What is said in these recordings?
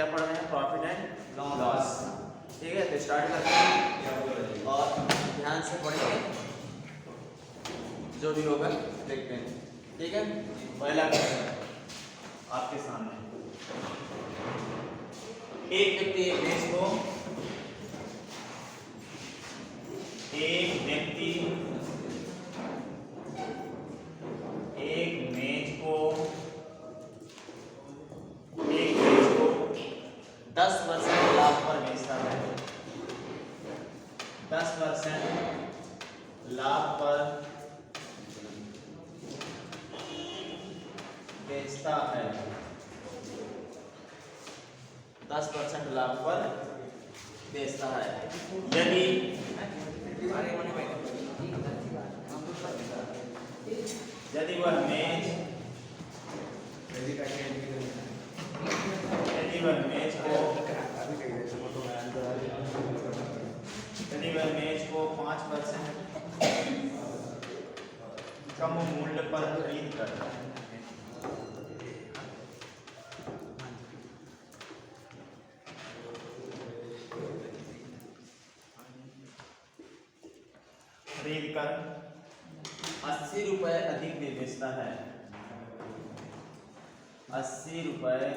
क्या पढ़ रहे हैं? Profit and loss. ठीक है, तो स्टार्ट करते हैं और ध्यान से पढ़ेंगे, जो भी होगा देखते हैं। ठीक है, पहला क्वेश्चन आपके सामने। एक व्यक्ति एक मेज को एक मेज को 10% लाभ पर बेचता है। 10% लाभ पर बेचता है। 10% लाभ पर बेचता है। यदि वह मेज को 5% कम मूल्य पर खरीद करता है। खरीद कर 80 रुपए अधिक में बेचता है। 80 रुपए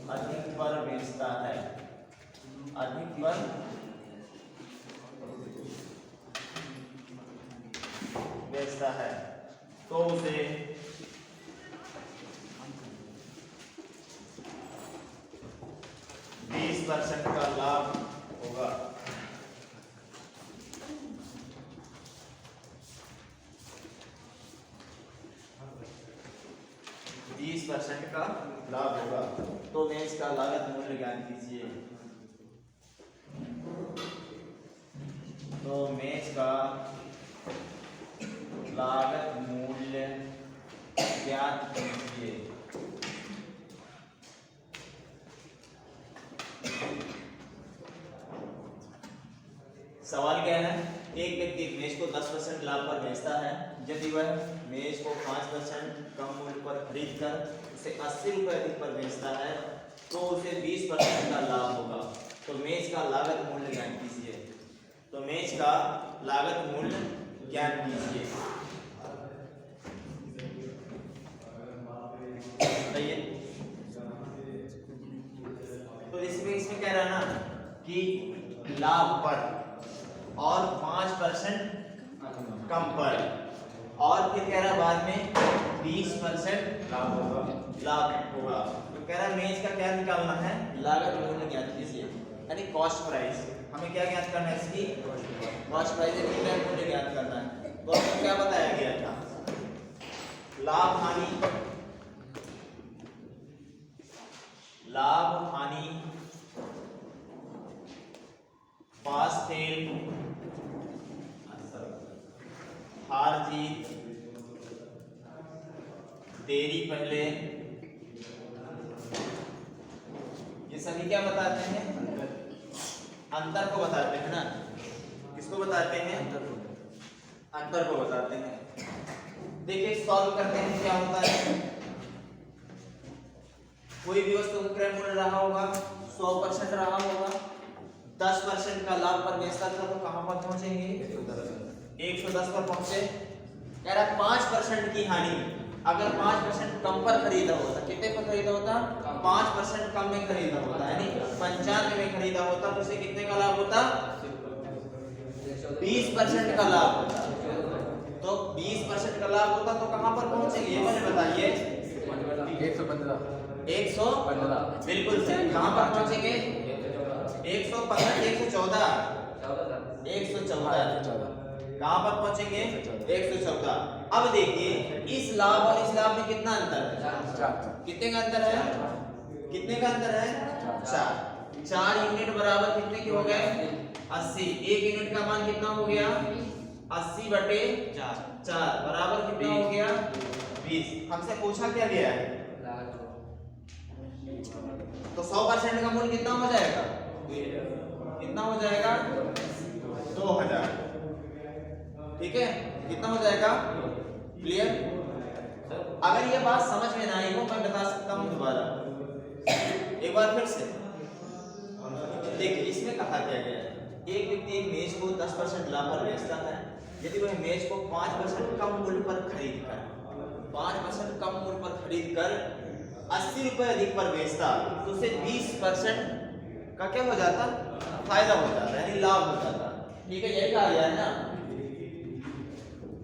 अधिक पर बेचता है। अधिक पर बेचता है तो उसे 20% का लाभ होगा। 20% का लाभ होगा। तो मेज का लागत मूल्य ज्ञान कीजिए। तो मेज का लागत मूल्य ज्ञात कीजिए। सवाल क्या है? एक व्यक्ति एक मेज को 10% लाभ पर बेचता है। यदि वह मेज को 5% कम मूल्य पर खरीद कर उसे 80 रुपए अधिक पर बेचता है तो उसे 20% का लाभ होगा। तो मेज का लागत मूल्य ज्ञात कीजिए। तो मेज का लागत मूल्य ज्ञात कीजिए। बताइए। तो इसमें कह रहा है ना कि लाभ पर और 5% कम पर, और फिर कह रहा बाद में 20% लाभ होगा। तो कह रहा मेज का क्या निकालना है? लागत मूल्य ज्ञात कीजिए, यानी कॉस्ट प्राइस। हमें क्या ज्ञात करना है? इसकी कॉस्ट प्राइस यानी मूल्य ज्ञात करना है। तो आपको क्या बताया गया था? लाभ हानि पास फेल, हार जीत, देरी पहले, ये सभी क्या बताते हैं? अंतर को बताते हैं ना। किसको बताते हैं? अंतर को बताते हैं। देखिए सॉल्व करते हैं, क्या होता है? कोई भी वस्तु का क्रय मूल्य रहा होगा 100% रहा होगा, 10% का लाभ पर बेचता था तो कहां पर पहुंचेंगे? 110 पर पहुंचे। कह रहा 5% की हानि, अगर 5% कम पर खरीदा होता, कितने पर खरीदा होता? 5% कम में खरीदा होता, यानी 95 में खरीदा होता तो उसे कितने का लाभ होता? 20% का लाभ होता। तो 20% का लाभ होता तो कहां पर पहुंचेंगे? ये मुझे बताइए। 115 बिल्कुल सही। कहां पर पहुंचेंगे? 115 114 कहां पर पहुंचेंगे? 114। अब देखिए इस लाभ और इस लाभ में कितना अंतर है? कितने का अंतर है? कितने का अंतर है? 4 यूनिट बराबर कितने के हो गए? 80। 1 यूनिट का मान कितना हो गया? 80/4 बराबर कितना हो गया? 20। हमसे पूछा क्या गया है? तो 100% का मूल्य कितना हो जाएगा? कितना हो जाएगा? 2000। ठीक है, कितना हो जाएगा? क्लियर? अगर ये बात समझ में ना आई हो मैं बता सकता हूँ दोबारा एक बार फिर से। देखिए इसमें कहा क्या गया है, एक व्यक्ति एक मेज को 10% लाभ पर बेचता है। यदि वह मेज को 5% कम मूल्य पर खरीद कर 5% कम मूल्य पर खरीद कर 80 रुपए अधिक पर बेचता तो उसे 20% का क्या हो जाता, फायदा हो जाता है, यानी लाभ हो जाता। ठीक है, यही कहा गया है ना,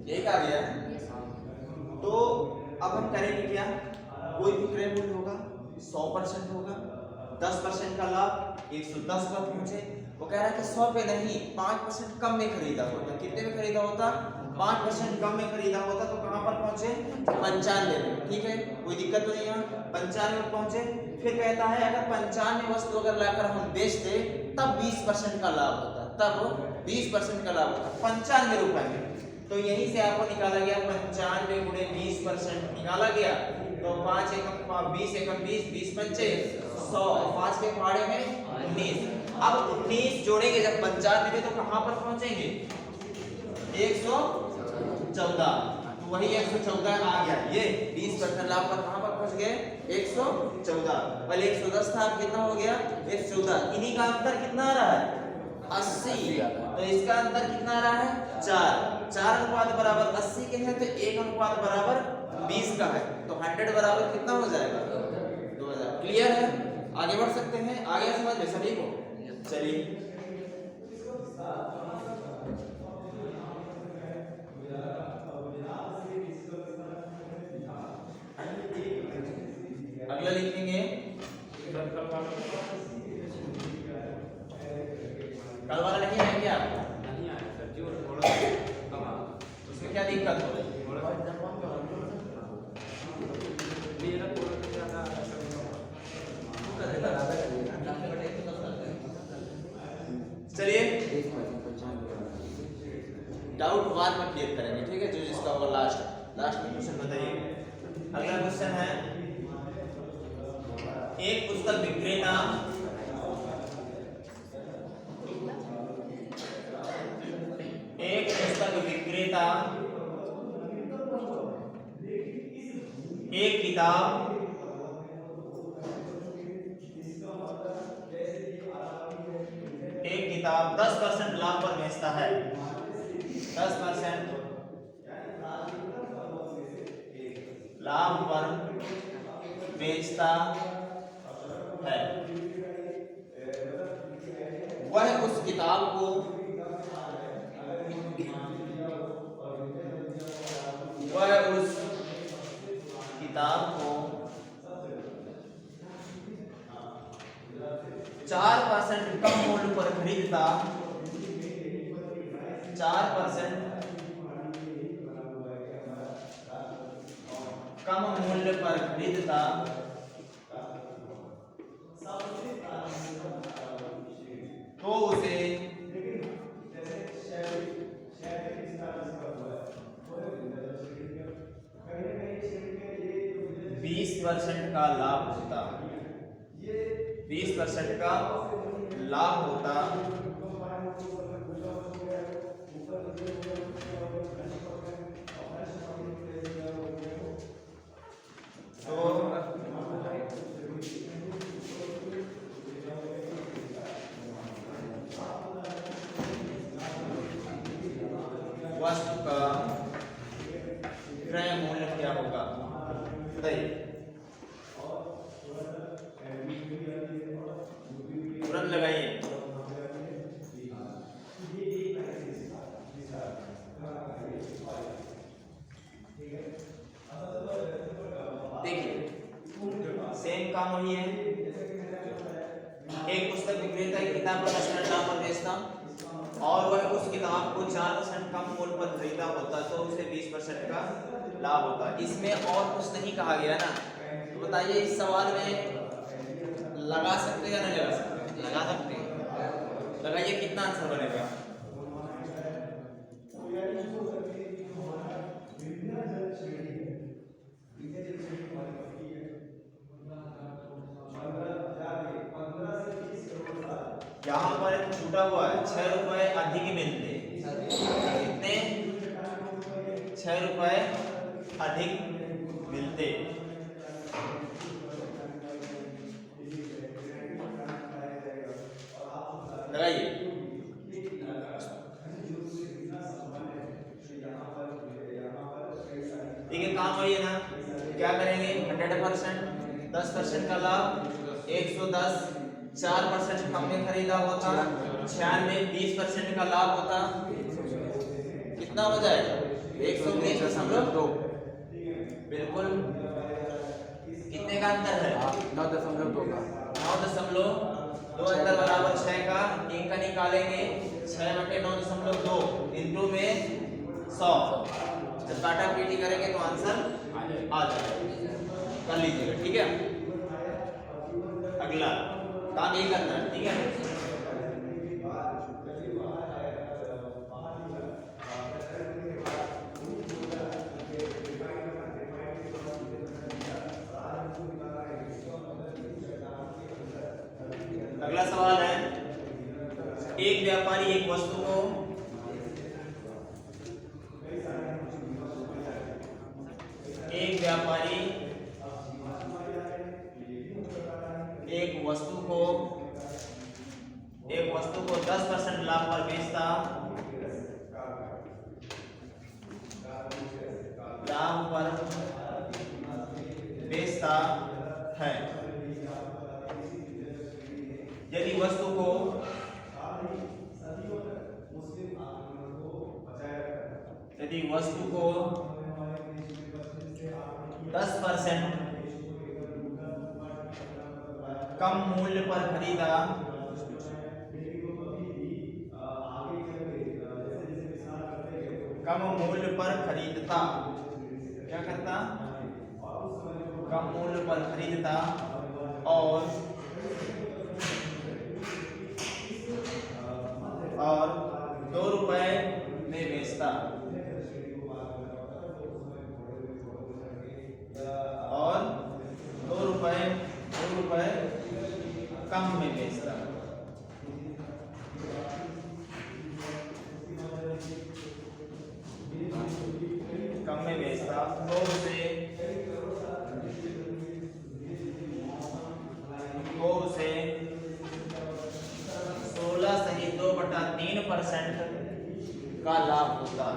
यही कहा गया है। तो अब हम करेंगे क्या, कोई भी क्रय मूल्य होगा 100% होगा, 10% का लाभ 110 पर पहुंचे। वो कह रहा है कि 100 पे नहीं 5% कम में खरीदा होता, कितने में खरीदा होता, 5% कम में खरीदा होता तो कहां पर पहुंचे, 95 में। ठीक है, कोई दिक्कत तो नहीं है, 95 में पहुंचे। फिर कहता है अगर 95 वस्तु अगर लाकर हम बेचते तब 20% का लाभ होता, तब 20% का लाभ होता 95 रुपए में। तो यहीं से आपको निकाला गया 95 गुणे 20% निकाला गया तो 5 एकम 20 एकम 20 20 पंचे 100, 5 के फाड़े में 19। अब 19 जोड़ेंगे जब 95 में तो कहां पर पहुंचेंगे, 114। तो वही 114 आ गया, ये 20% लाभ पर कहां पर पहुंच गए, 114। पहले 110 था, अब कितना हो गया, 114। इन्हीं का अंतर कितना आ रहा है, 80। तो इसका अंतर कितना आ रहा है, 4 अनुपात बराबर 80 के हैं तो 1 अनुपात बराबर 20 का है। तो 100 बराबर कितना हो जाएगा, 2000। क्लियर है, आगे बढ़ सकते हैं, आगे समझ में सभी को। चलिए अगला लिखेंगे, कल वाला नहीं है क्या, नहीं आया सर जी, और थोड़ा कम आ, उसमें क्या दिक्कत हो रही है, मेरा थोड़ा ज़्यादा चलिए डाउट बाद में क्लियर करेंगे। ठीक है, जो जिसका होगा लास्ट में क्वेश्चन बताइए। अगला क्वेश्चन है, एक पुस्तक विक्रेता एक किताब एक किताब 10% लाभ पर बेचता है, 10% लाभ पर बेचता है। वह उस किताब को किताब को 4% कम मूल्य पर खरीदता, 4% कम मूल्य पर खरीदता तो उसे 20% का लाभ होता, 20% का लाभ होता। तो वस्तु का क्रय मूल्य क्या होगा, बताइए, तुरंत लगाइए। देखिए सेम काम वही है, एक पुस्तक विक्रेता एक किताब 10% लाभ पर बेचता और वह उस किताब को 4% कम मूल्य पर खरीदा होता तो उसे 20% का लाभ होता। इसमें और कुछ नहीं कहा गया ना, तो बताइए इस सवाल में लगा सकते हैं या नहीं लगा सकते, लगा सकते हैं, लगाइए कितना आंसर बनेगा, यहाँ पर छूटा हुआ है 6 रुपए अधिक मिलते, कितने, 6 रुपए अधिक मिलते। दे। लगाइए। ठीक है, काम वही है ना, क्या करेंगे 100%, 10% का लाभ 110, 4% कम में खरीदा होता 96, 20% का लाभ होता कितना हो जाएगा 120.2। बिल्कुल, कितने का अंतर है 9.2 का 9.2 अंतर बराबर 6 का, इनका निकालेंगे 6/9.2 इंटू में 100, जब काटा पीटी करेंगे तो आंसर आ जाएगा, कर लीजिएगा। ठीक है, अगला काम ये करना है। ठीक है, अगला सवाल है, एक व्यापारी एक वस्तु को एक 10% लाभ पर बेचता है। यदि वस्तु को 10% कम मूल्य पर खरीदा कम मूल्य पर खरीदता, क्या करता कम मूल्य पर खरीदता और 2 रुपए में बेचता और 2 रुपए कम में बेचता। कम में बेचता तो उसे 16 सही 2/3% का लाभ होता।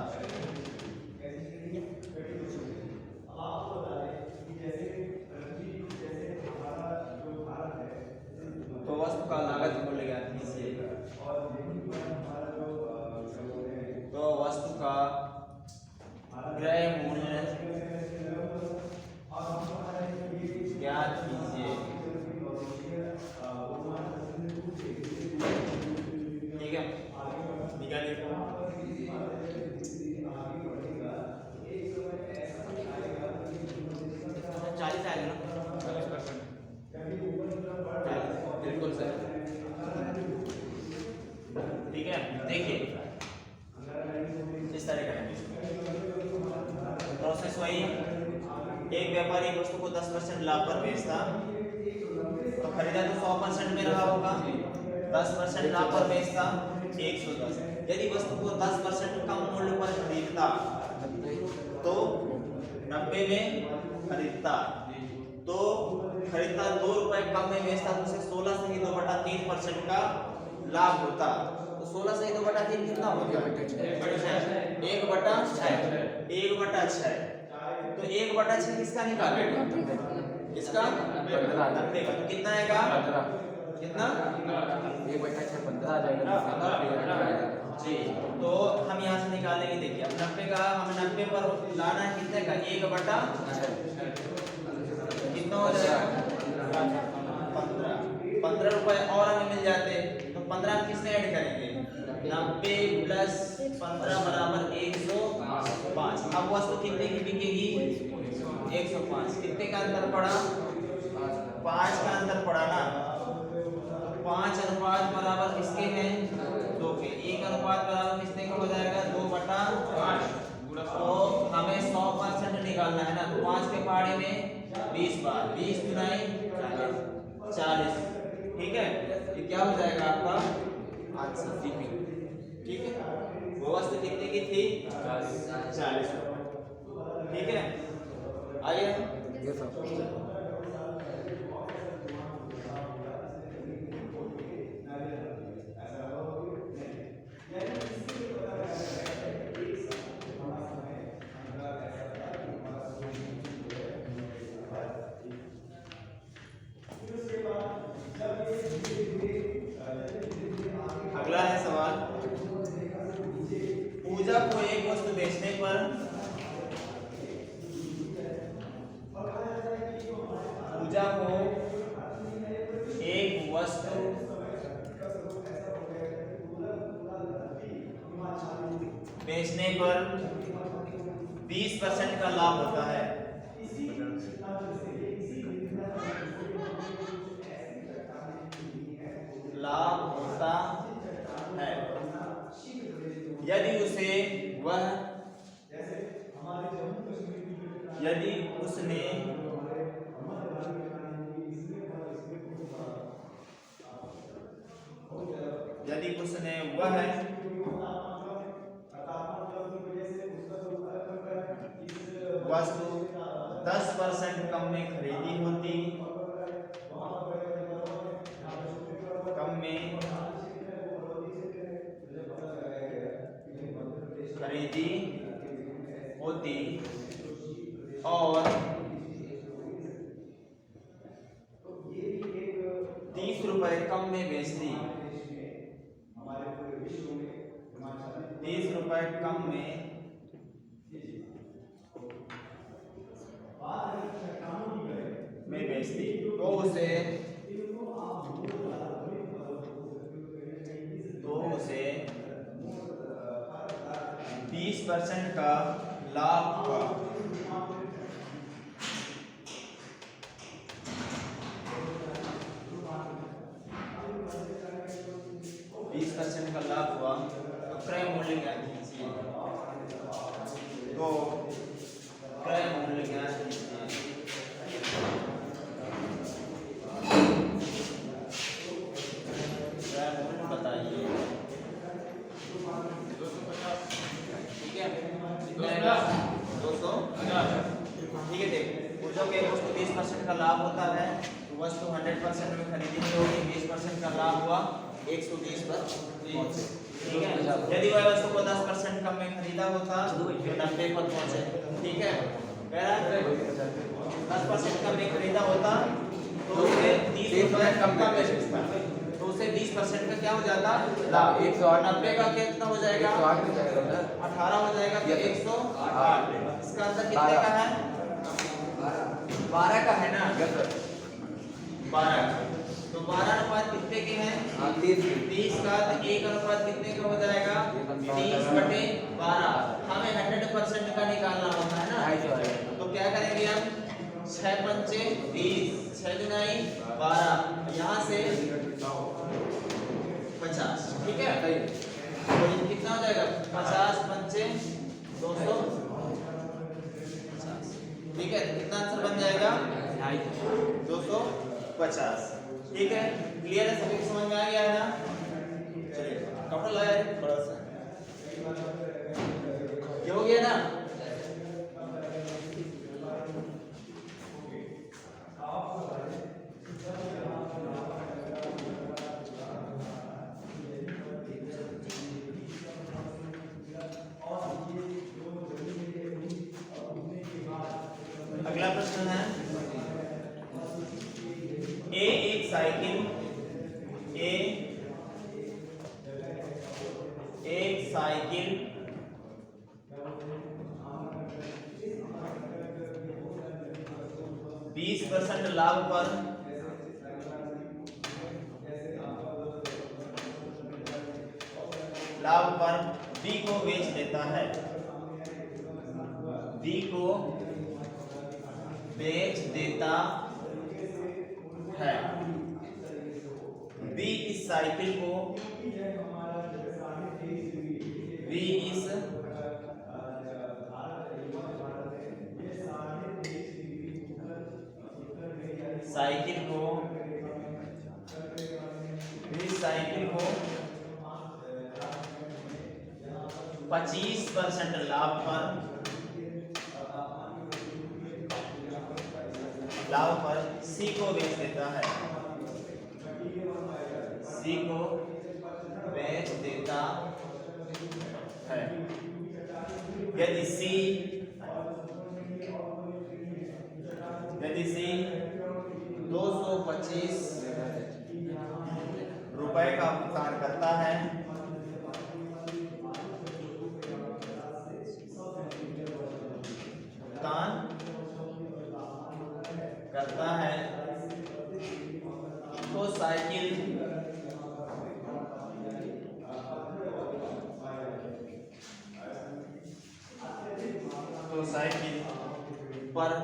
तो वस्तु का लागत मूल्य ज्ञात कीजिए। तो वस्तु का क्रय मूल्य ज्ञात कीजिए। ठीक है, निकालिए। 40 आएगा ना, 40%। बिल्कुल सर। ठीक है, देखिए इस तरह करेंगे प्रोसेस वही। एक व्यापारी एक वस्तु को 10% लाभ पर बेचता, तो खरीदा तो 100% में रहा होगा, 10% लाभ पर बेचता 110। यदि वस्तु को 10% कम मूल्य पर खरीदता तो 90 में खरीदता, तो खरीदता 2 रुपए कम में बेचता तो उसे 16 से ही 2/3% का लाभ होता। तो 16 से ही 2/3 कितना होता है 1/6। तो 1/6 किसका निकालेगा, इसका 90 का, तो कितना आएगा कितना 1/6 15 आ जाएगा जी। तो हम यहाँ से निकालेंगे, देखिए अब 90 का हमें 90 पर लाना है कितने का 1/6 कितना हो जाएगा 15 रुपए और हमें मिल जाते, तो 15 हम किसमें ऐड करेंगे 90 प्लस 15 बराबर 105। अब वस्तु कितने की बिकेगी 105। कितने का अंतर पड़ा 5 का अंतर पड़ा ना, 5 अनुपात बराबर किसके हैं 2 के, 1 अनुपात बराबर कितने का हो जाएगा 2/8। तो हमें 100% निकालना है ना, तो 5 के पहाड़े में 20 बार 20 गुनाई 40। ठीक है, ये क्या हो जाएगा आपका आंसर। ठीक है, वो वस्तु कितने की थी 40। ठीक है, आइए ये सब अगला है सवाल, पूजा को एक वस्तु बेचने पर पूजा को एक वस्तु बेचने पर 20% का लाभ होता है। लाभ होता है यदि उसने वह वस्तु 10% कम में खरीदी होती और 30 रुपए कम में बेचती, 30 रुपए कम में बेचती तो उसे 20% का लाभ हुआ। का लाभ हुआ तो क्रय मूल्य ज्ञात कीजिए। तो क्रय मूल्य ज्ञात कीजिए। क्रय मूल्य बताइए। ठीक है 250। ठीक है देखो पूजों के वस्तु 20% का लाभ होता है तो वस्तु 100% में खरीदी होगी, 20% का लाभ हुआ 120 पर पहुंचे। ठीक है यदि वह वस्तु को 10% कम में खरीदा होता तो 90 पर पहुंचे। ठीक है 10% कम में खरीदा होता तो उसे 30 रुपए कम में बेचता तो उसे 20% का क्या हो जाता लाभ। 190 का कितना हो जाएगा 18 हो जाएगा तो 108। इसका आंसर कितने का है 12 का है ना 12 तो 12 अनुपात कितने के हैं 30 का तो 1 अनुपात कितने का हो जाएगा 30/12। हमें 100% का निकालना होता है ना तो क्या करेंगे हम 6 पंचे 30 6 दुनाई 12 यहाँ से 50। ठीक है तो ये कितना हो जाएगा 50 पंचे 250। ठीक है कितना आंसर बन जाएगा 250। ठीक है क्लियर है सभी समझ में आ गया है ना। चलिए कपड़ा लगाए थोड़ा सा क्या हो गया ना। अगला प्रश्न है एक साइकिल 20% लाभ पर B को बेच देता है। B को बेच देता है। B इस साइकिल को साइकिल को 25% लाभ पर लाभ पर सी को बेच देता है, सी को बेच देता है। यदि सी 225 रुपए का भुगतान करता है, तो साइकिल पर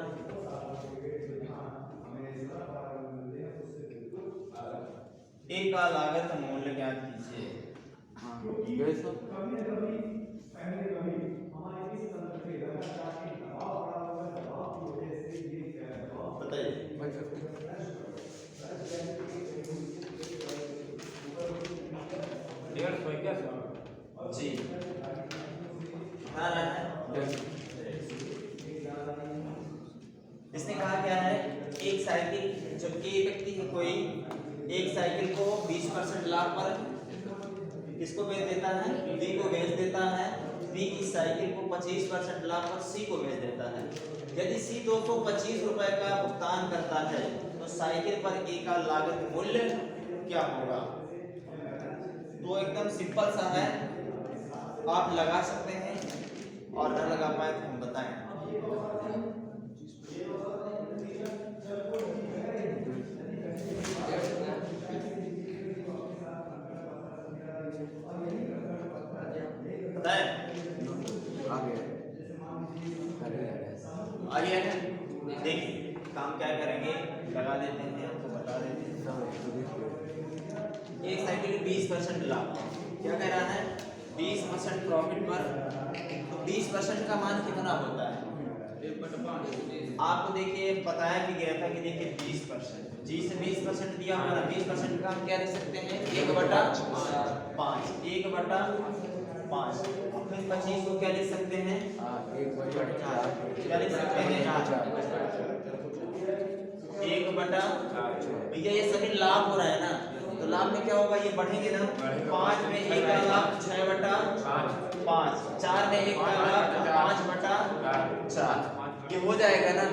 ए का लागत मूल्य ज्ञात कीजिए। बताइए। जी इसने कहा क्या है, एक साइकिल जब ए व्यक्ति है कोई एक साइकिल को 20% लाभ पर किसको बेच देता है, बी को बेच देता है, बी की साइकिल को 25% लाभ पर सी को बेच देता है। यदि सी 225 रुपए का भुगतान करता है तो साइकिल पर ए का लागत मूल्य क्या होगा? तो एकदम सिंपल सा है, आप लगा सकते हैं और न लगा पाए तो हम बताएं। आगे है, देखिए काम क्या करेंगे, लगा देते हैं, आपको बता देते हैं। एक साइकिल 20% लाभ, क्या कह रहा है 20% प्रॉफिट पर, तो 20% का मान कितना होता है? आपको देखिए बताया भी गया था कि देखिए 20% जी से 20% दिया हुआ ना, 20% का हम क्या लिख सकते हैं 1/5, 1/5। फिर 25 को क्या लिख सकते हैं 1/4, क्या लिख सकते हैं 1/4। भैया ये सभी लाभ हो रहा है ना, तो लाभ में क्या होगा, ये बढ़ेंगे ना, 5 में 1 का लाभ 6/5, 4 में 1 का लाभ 5/4, ये हो जाएगा ना।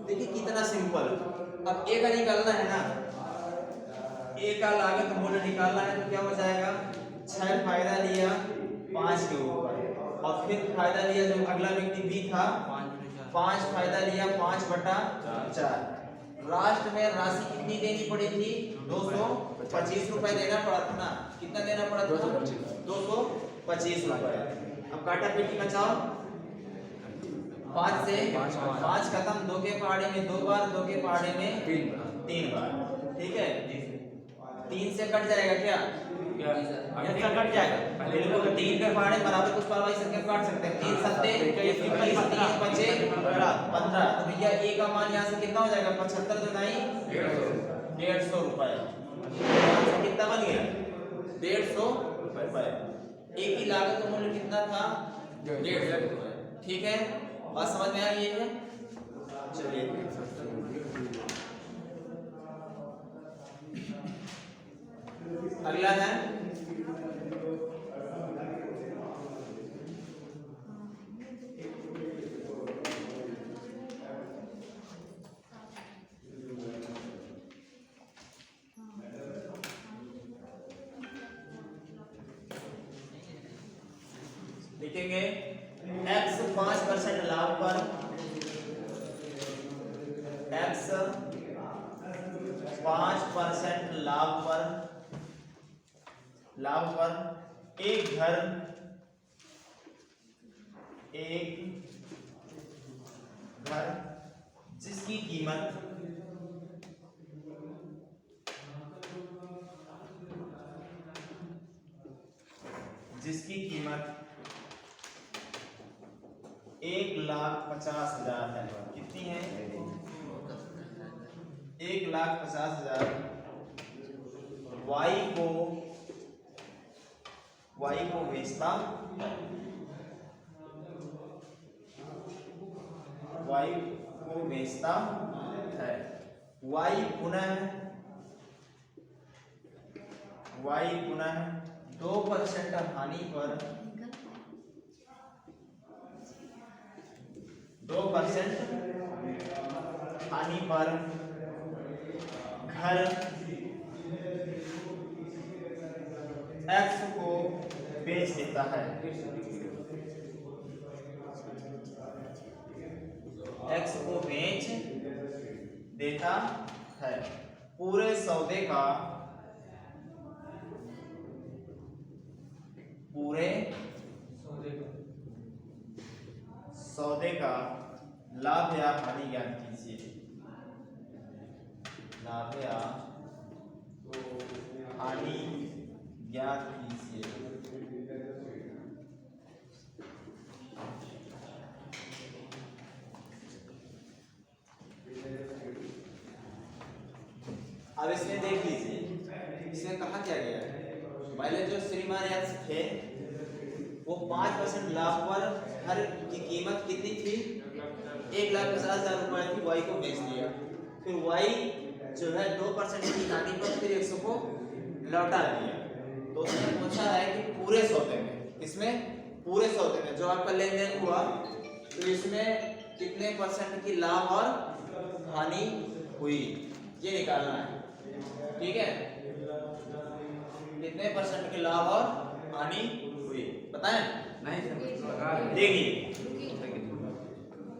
देखिए कितना सिंपल। अब ए का निकालना है ना, ए का लागत मूल्य निकालना है तो क्या हो जाएगा, 6 फायदा लिया 5 के ऊपर, और फिर फायदा लिया जो अगला व्यक्ति बी था 5 फायदा लिया 5/4। लास्ट में राशि कितनी देनी पड़ी थी, 225 रुपए देना पड़ा था ना, कितना देना पड़ा था 225 रुपए। अब काटा पेटी बचाओ, 5 से 5 खत्म, 2 के पहाड़े में 2 बार, 2 के पहाड़े में 3 बार, ठीक है। 3 से कट जाएगा क्या, कट जाएगा बिल्कुल, 3 के पहाड़े बराबर कुछ पारवाई संख्या काट सकते हैं, 3 सत्ते 21, 3 बचे 15। तो भैया ए का मान यहाँ से कितना हो जाएगा, 75 जुदाई 150 रुपए, कितना बन गया 150 रुपए। ए की लागत मूल्य कितना था 150 रुपए, ठीक है। बात समझ में आ गई है? चलिए अगला है लिखेंगे x 5% लाभ पर, x 5% लाभ पर एक घर जिसकी कीमत ₹1,50,000 है। कितनी है 1,50,000। y को बेचता है y पुनः 2% हानि पर 2% हानि पर घर x को बेच देता है। x को बेच देता है। पूरे सौदे का लाभ या हानि ज्ञात कीजिए। लाभ या हानि ज्ञात कीजिए। अब इसमें देख लीजिए, इसमें कहा क्या गया है, पहले जो श्रीमान एक्स थे वो 5% लाभ पर हर की कीमत कितनी थी, 1,50,000 रुपए थी, वाई को बेच दिया। फिर वाई जो है 2% की हानि पर फिर 100 को लौटा दिया। तो उसने पूछा है कि पूरे सौदे में, इसमें पूरे सौदे में जो आपका लेन देन हुआ तो इसमें कितने % की लाभ और हानि हुई, ये निकालना है। ठीक है, कितने % के लाभ और हानि हुई बताएं? नहीं सर, देखिए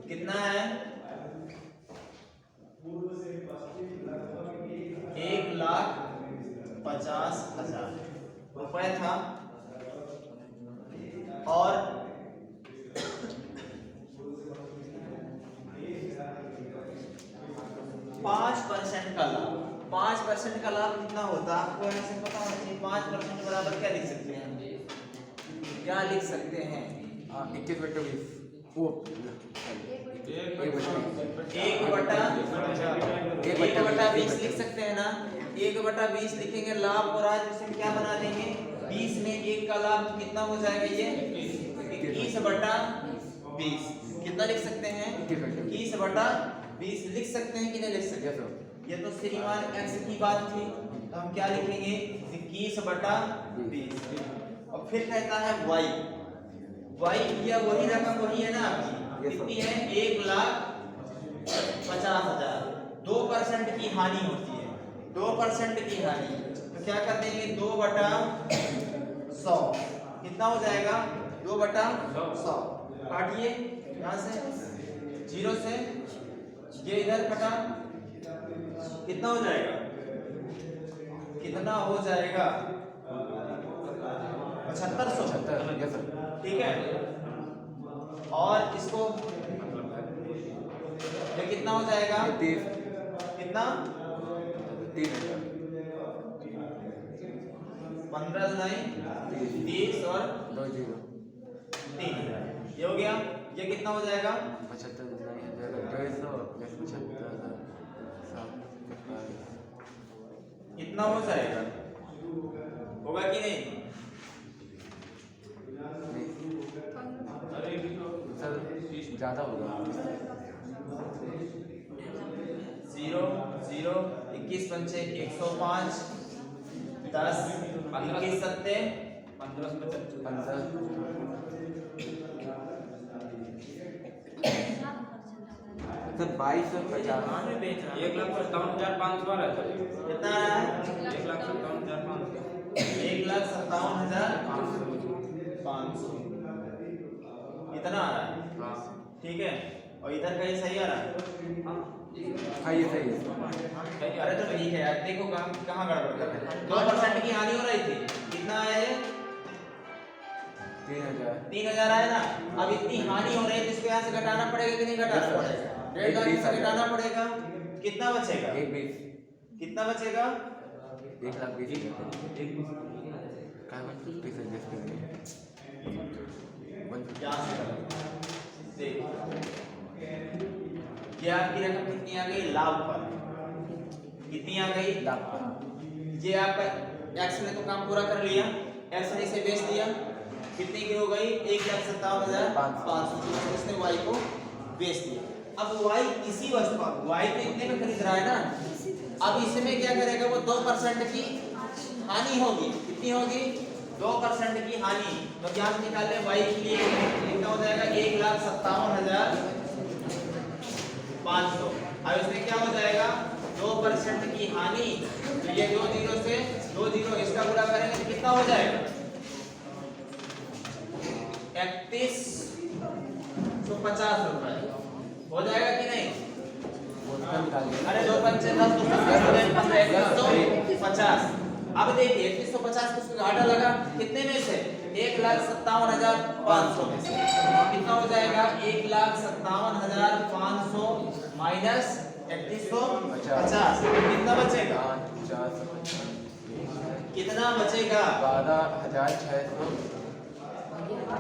कितना है, 1,50,000 रुपए था और 5% का लाभ। 5% का लाभ कितना होता है आपको ऐसे पता होना चाहिए। 5% बराबर क्या लिख सकते हैं, क्या लिख सकते हैं? 21/20 वो 1/20 लिख सकते हैं ना। 1/20 लिखेंगे लाभ और आज इसमें क्या बना देंगे, 20 में 1 का लाभ कितना हो जाएगा, ये 21/20 कितना लिख सकते हैं, 21/20 लिख सकते हैं कि नहीं लिख सकते? ये तो श्रीमान x की बात थी, तो हम क्या लिखेंगे 21/20। और फिर कहता है y या वही रकम वही है ना आपकी, कितनी है 1,50,000। 2% की हानि होती है, 2% की हानि, तो क्या कर देंगे 2/100 कितना हो जाएगा, 2/100 काटिए यहाँ से 0 से, ये इधर कटा, कितना हो जाएगा, कितना हो जाएगा 7500। ठीक है, और इसको ये कितना हो जाएगा, कितना 15 नहीं 30 और 3,000 ये हो गया। ये कितना हो जाएगा 75,000 कितना हो जाएगा, होगा कि नहीं? सर ज़्यादा होगा। 0 0 21 पंचे 105 10 21 सत्ते 15 सर 2250 1,57,500 है सर। कितना है 1,57,500 1,57,500 इतना आ रहा है। ठीक है, और इधर कहीं सही आ रहा है? हाँ ये सही है। अरे तो ठीक है यार, देखो कहाँ गड़बड़ कर रहे हैं। 2% की हानि हो रही थी, कितना आया ये 3,000 आया ना। अब इतनी हानि हो रही है तो इसको यहाँ से घटाना पड़ेगा कि नहीं घटाना पड़ेगा, 1.5 लाख से घटाना पड़ेगा, कितना बचेगा, 120 कितना बचेगा 1,20,000 यहाँ से देखो ये आपकी रकम कितनी आ गई, लाभ पर कितनी आ गई, लाभ पर। ये आपका एक्स ने तो काम पूरा कर लिया, एक्स ने इसे बेच दिया, कितनी की हो गई 1,57,500, उसने वाई को बेच दिया। अब y इसी वस्तु का y तो इतने में खरीद रहा है ना, अब इसमें क्या करेगा वो 2% की हानि होगी। कितनी होगी? 2% की हानि। तो क्या हम निकाल लें y के लिए कितना हो जाएगा 1,57,500। अब इसमें क्या हो जाएगा 2% की हानि, तो ये 2 जीरो से 2 जीरो इसका गुणा करेंगे तो कितना हो जाएगा 3150 रुपए हो जाएगा कि नहीं? अरे 2 पंचे 10 2 50। अब देखिए 3150 किसको घाटा लगा कितने में से 1,57,500 में से। कितना हो जाएगा 1,57,500 माइनस 3150 कितना बचेगा? कितना बचेगा? 12,600।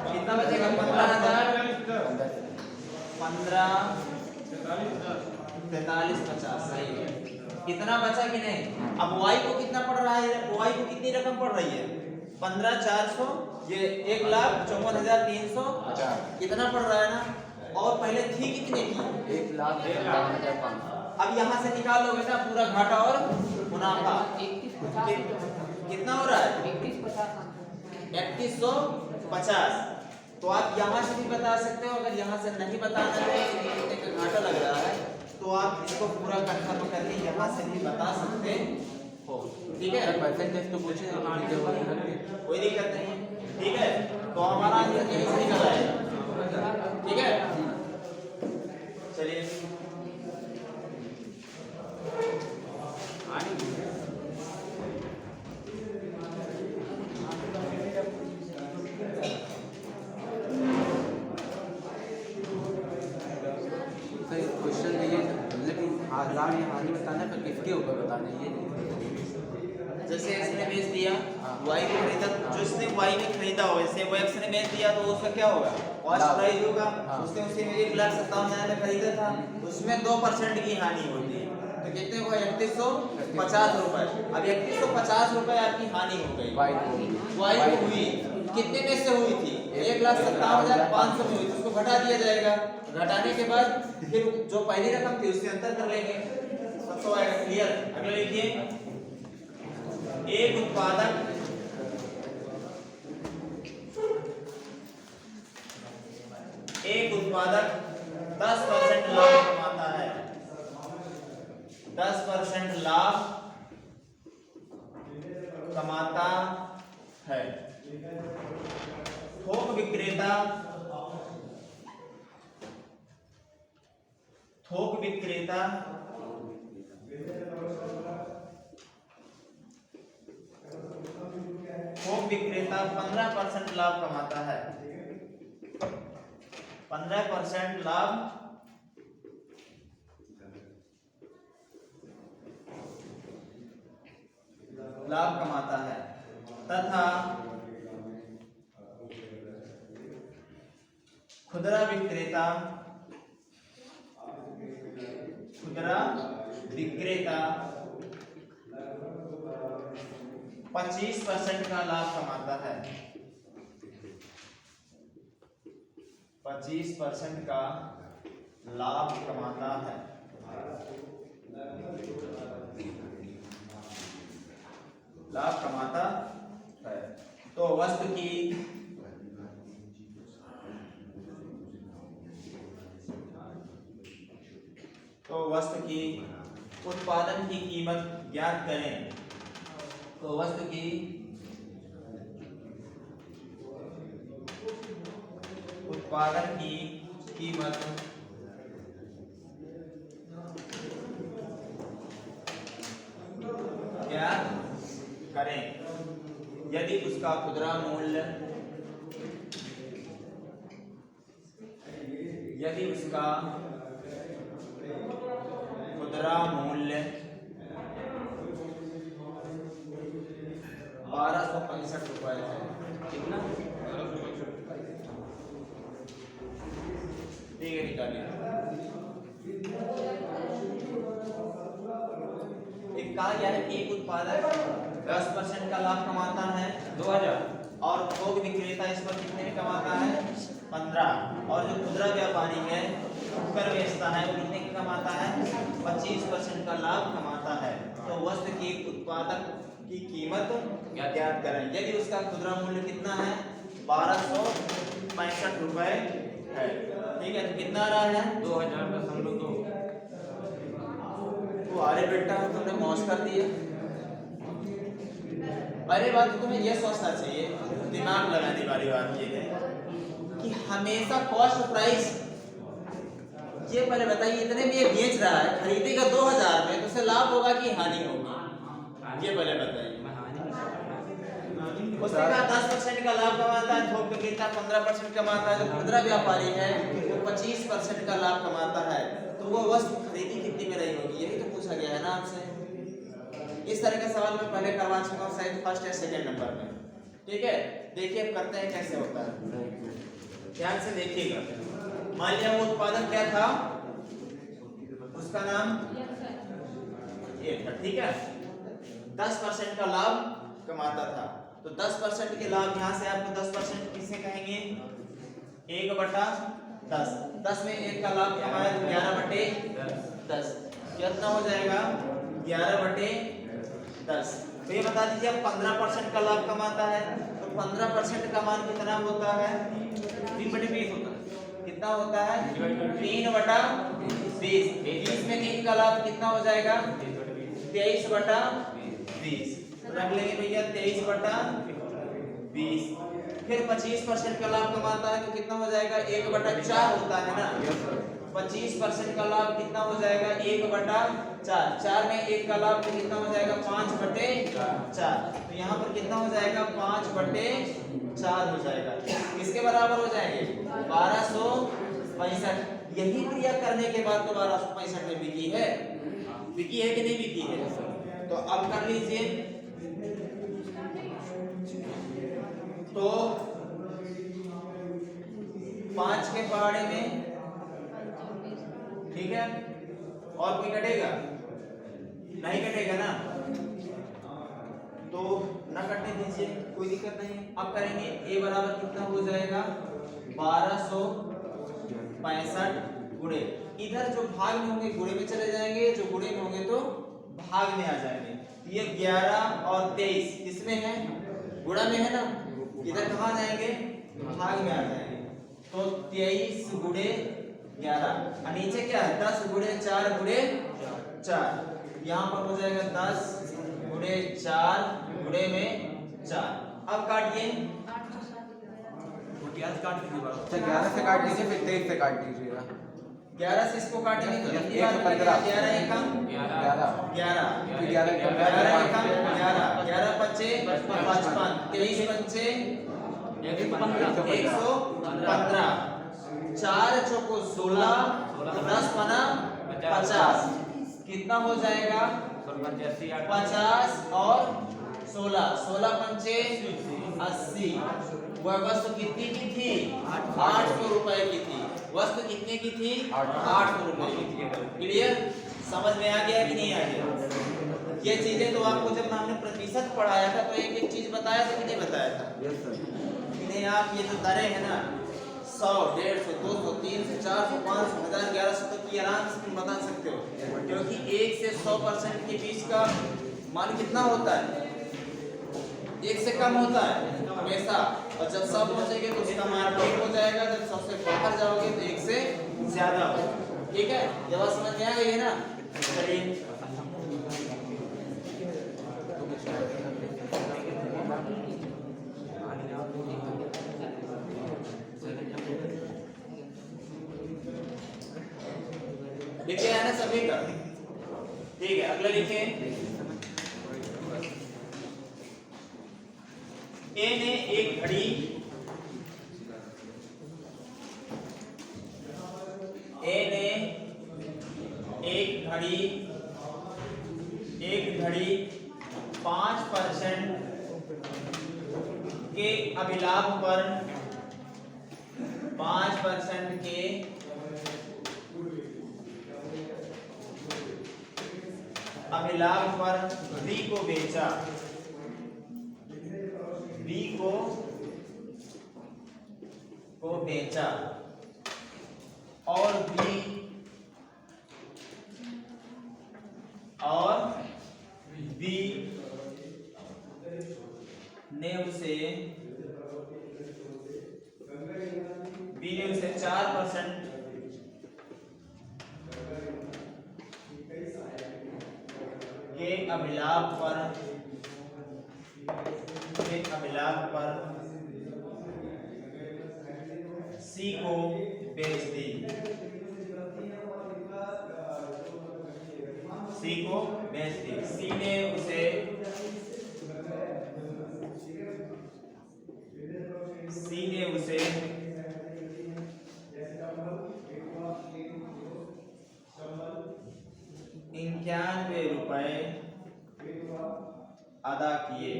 कितना बचेगा? 15,000 4350 सही है। कितना बचा कि नहीं? अब y को कितना पड़ रहा है? y को कितनी रकम पड़ रही है? 15,400 ये 1,54,350 कितना पड़ रहा है ना? और पहले थी कितने की? 1,57,500। अब यहाँ से निकाल लोगे ना पूरा घाटा और मुनाफा कितना हो रहा है? 3150। तो आप यहाँ से भी बता सकते हो, अगर यहाँ से नहीं बताना है कितने का घाटा लग रहा है तो आप इसको पूरा कंफर्म करके यहाँ से भी बता सकते हो। ठीक है, परसेंटेज तो पूछे कोई दिक्कत नहीं है। ठीक है, तो हमारा आंसर यहीं से निकल आएगा। ठीक है, चलिए क्वेश्चन ये मतलब आजाद या हानि बताना पर किसके ऊपर बताना ये जैसे इसने बेच दिया y को खरीदा, जो इसने y में खरीदा हो वैसे वो x ने बेच दिया तो उसका क्या होगा? कॉस्ट प्राइस होगा। उसने उसी में 1,57,000 में खरीदा था, उसमें 2% की हानि होती है तो कितने हुआ 3150 रुपए। अब 3150 रुपए आपकी हानि हो गई y को हुई। कितने में से हुई थी? 1,57,500 में हुई। उसको घटा दिया जाएगा, घटाने के बाद फिर जो पहली रकम थी उससे अंतर कर लेंगे, सबको आएगा क्लियर। अगला लिखिए एक उत्पादक 10% लाभ कमाता है। 10% लाभ कमाता है। थोक विक्रेता 15% लाभ कमाता है। 15% लाभ कमाता है तथा खुदरा विक्रेता 25% का लाभ कमाता है। 25% का लाभ कमाता है। लाभ कमाता है तो वस्तु की उत्पादन की कीमत ज्ञात करें। तो वस्तु की उत्पादन की कीमत ज्ञात करें यदि उसका खुदरा मूल्य 1265 रुपए है। कितना? ठीक है, निकालिए। एक कहा गया है कि एक उत्पादक 10% का लाभ कमाता है 2000 और थोक विक्रेता इस पर कितने में कमाता है 15 और जो खुदरा व्यापारी है कर बेचता है वो कितने का कमाता है 25% का लाभ कमाता है। तो वस्तु की उत्पादक की कीमत ज्ञात करें। यदि उसका खुदरा मूल्य कितना है 1265 रुपए है, ठीक है, तो कितना आ रहा है 2000.2। तो अरे बेटा तुमने मौज कर दिया। अरे बात तो तुम्हें यह सोचना चाहिए, दिमाग लगाने वाली बात ये है कि हमेशा कॉस्ट प्राइस, ये पहले बताइए इतने में ये बेच रहा है, खरीदेगा 2000 में, तो उसे लाभ होगा कि हानि होगी, ये पहले बताइए। उसने कहा 10% का लाभ कमाता है, थोक विक्रेता 15% कमाता है, जो खुदरा व्यापारी है वो 25% का लाभ कमाता है। तो वो वस्तु खरीदी कितनी में रही होगी, यही तो पूछा गया है ना आपसे। इस तरह का सवाल मैं पहले करवा चुका हूँ शायद फर्स्ट या सेकंड नंबर में, ठीक है। देखिए अब करते हैं कैसे होता है, ध्यान से देखिएगा। मान लिया वो उत्पादक क्या था, उसका नाम ये था, ठीक है, 10% का लाभ कमाता था। तो 10% के लाभ यहाँ से आपको 10% किसे कहेंगे 1/10। 10 में 1 का लाभ कमाया तो 11/10 कितना हो जाएगा 11/10। तो ये बता दीजिए अब 15% का लाभ कमाता है तो 15% का मान कितना होता है 3/20 होता है, कितना होता है 3/20। 20 में 3 का लाभ कितना हो जाएगा 23/20। रख लेंगे भैया 23/20। फिर 25% का लाभ कमाता है तो कितना हो जाएगा 1/4 होता है ना। 25% का लाभ कितना हो जाएगा 1/4। 4 में 1 का लाभ तो कितना हो जाएगा 5/4। तो यहाँ पर कितना हो जाएगा 5/4 हो जाएगा। किसके बराबर हो जाएंगे 1265। यही क्रिया करने के बाद तो 1265 में बिकी है कि नहीं बिकी है। तो अब कर लीजिए, तो 5 के पहाड़े में, ठीक है, और कोई कटेगा नहीं, कटेगा ना, तो ना कटने दीजिए, कोई दिक्कत नहीं। अब करेंगे a बराबर कितना हो जाएगा 1265 गुणे, इधर जो भाग में होंगे गुणे में चले जाएंगे, जो गुणे में होंगे तो भाग में आ जाएंगे। ये 11 और 23 किसमें है गुणा में है ना, इधर कहाँ जाएंगे भाग में आ जाएंगे। तो 23 गुणे 11 और नीचे क्या है 10 गुणे 4 गुणे 4, यहाँ पर हो जाएगा 10 गुणे 4 गुणे में 4। अब काटिए, काट दीजिए, 11 से काट दीजिए फिर 23 से काट दीजिएगा। 11 से इसको काटेंगे तो 11 11 एकम 11 पच्चे 55, 23 पंचे 115, 4 चौको 16, 10 पना 50, कितना हो जाएगा 50 और 16 पंचे 80। वह वस्तु कितनी की थी 800 रुपए की थी। वस्तु कितने की थी 800 रुपए की थी। क्लियर, समझ में आ गया कि नहीं आ गया। ये चीजें तो आपको जब हमने प्रतिशत पढ़ाया था तो एक एक चीज बताया था कि नहीं बताया था। Yes sir. नहीं, आप ये जो दरें है ना 100, 150, 200, 300, 400, 500, 1000, 1100 तक की आराम से तुम बता सकते हो, क्योंकि 1 से 100% के बीच का मान कितना होता है 1 से कम होता है हमेशा, और जब 100 पहुंचेंगे तो उसका मान 1 हो जाएगा, जब 100 से बाहर जाओगे तो 1 से ज्यादा होगा। ठीक है, ये बात समझ में आ गई है ना। चलिए लिखे है ना सभी का, ठीक है। अगला लिखे, ए ने एक घड़ी एक घड़ी 5% के अभिलाभ पर 5% के अभिलाभ पर बी को बेचा, बी को बेचा और बी ने उसे 4% के अभिलाप पर सी को बेच दी। सी ने उसे ₹91 अदा किए।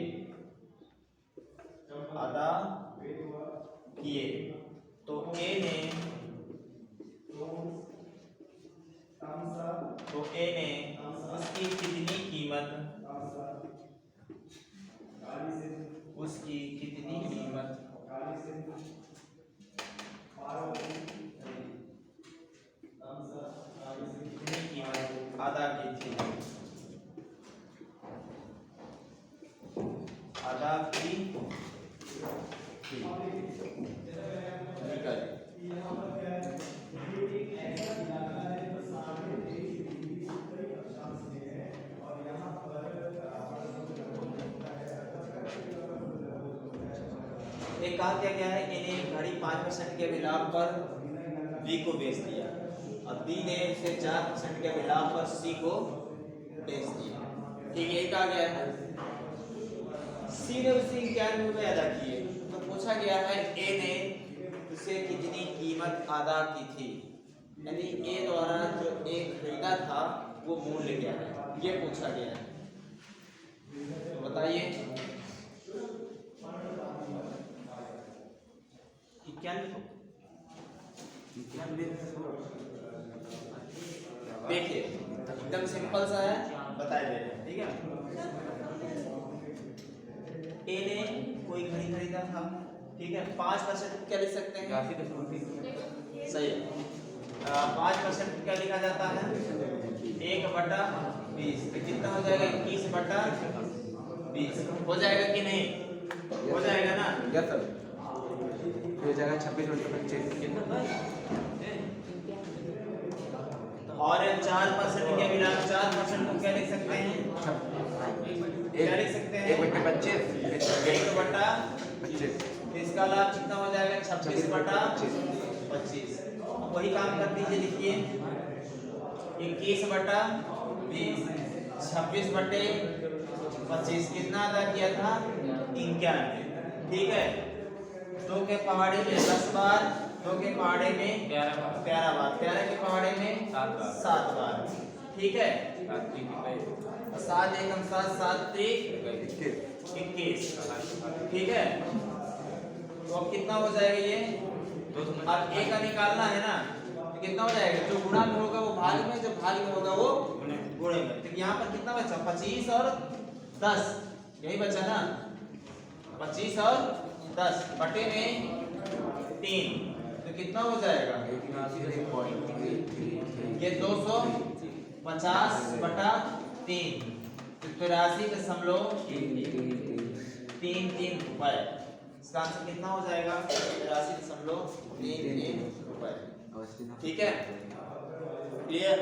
तो ए ने उसकी कितनी कीमत अदा की थी। एक कहा क्या गया है, इन्हें घड़ी 5% के अभिलाप पर बी को बेच दिया और बी ने इसे 4% के अभिलाप पर सी को बेच दिया। ठीक है, कहा गया है सी ने उसे 91 रुपए अदा किए। तो पूछा गया है ए ने उसे कितनी कीमत अदा की थी, यानी ए द्वारा जो एक खरीदा था वो मूल्य क्या है, ये पूछा गया है। तो बताइए 91। देखिए एकदम सिंपल सा है, बता दे रहे हैं। ठीक है, ए ने कोई घड़ी खरीदा था। ठीक है, 5% क्या लिख सकते हैं? सही है। 5% क्या लिखा जाता है? 1/20। तो कितना हो जाएगा? 21/20 हो जाएगा कि नहीं? हो जाएगा ना? हो जाएगा 26/25। और 4% के अभिलाप 4% को क्या लिख सकते हैं? क्या लिख सकते हैं? 1/25। 1/25। इसका लाभ कितना हो जाएगा? 26/25। वही काम कर दीजिए, लिखिए 21/20 26/25 कितना अदा किया था? 91। ठीक है, 2 के पहाड़े में 10 बार, 2 के पहाड़े में 11 बार, 13 के पहाड़े में 7 बार। ठीक है, 7 एकम 7 7 3 21। ठीक है, तो अब कितना हो जाएगा ये? अब ए का निकालना है ना, तो कितना हो जाएगा? जो गुणा में होगा वो भाग में, जो भाग में होगा वो गुणे में। तो यहाँ पर कितना बचा? 25 और 10, यही बचा ना। 25 और 10 बटे में 3, तो कितना हो जाएगा? ये 250/3, 83.33 रुपए। इसका आंसर कितना हो जाएगा? 83.33 रुपए। ठीक है, क्लियर?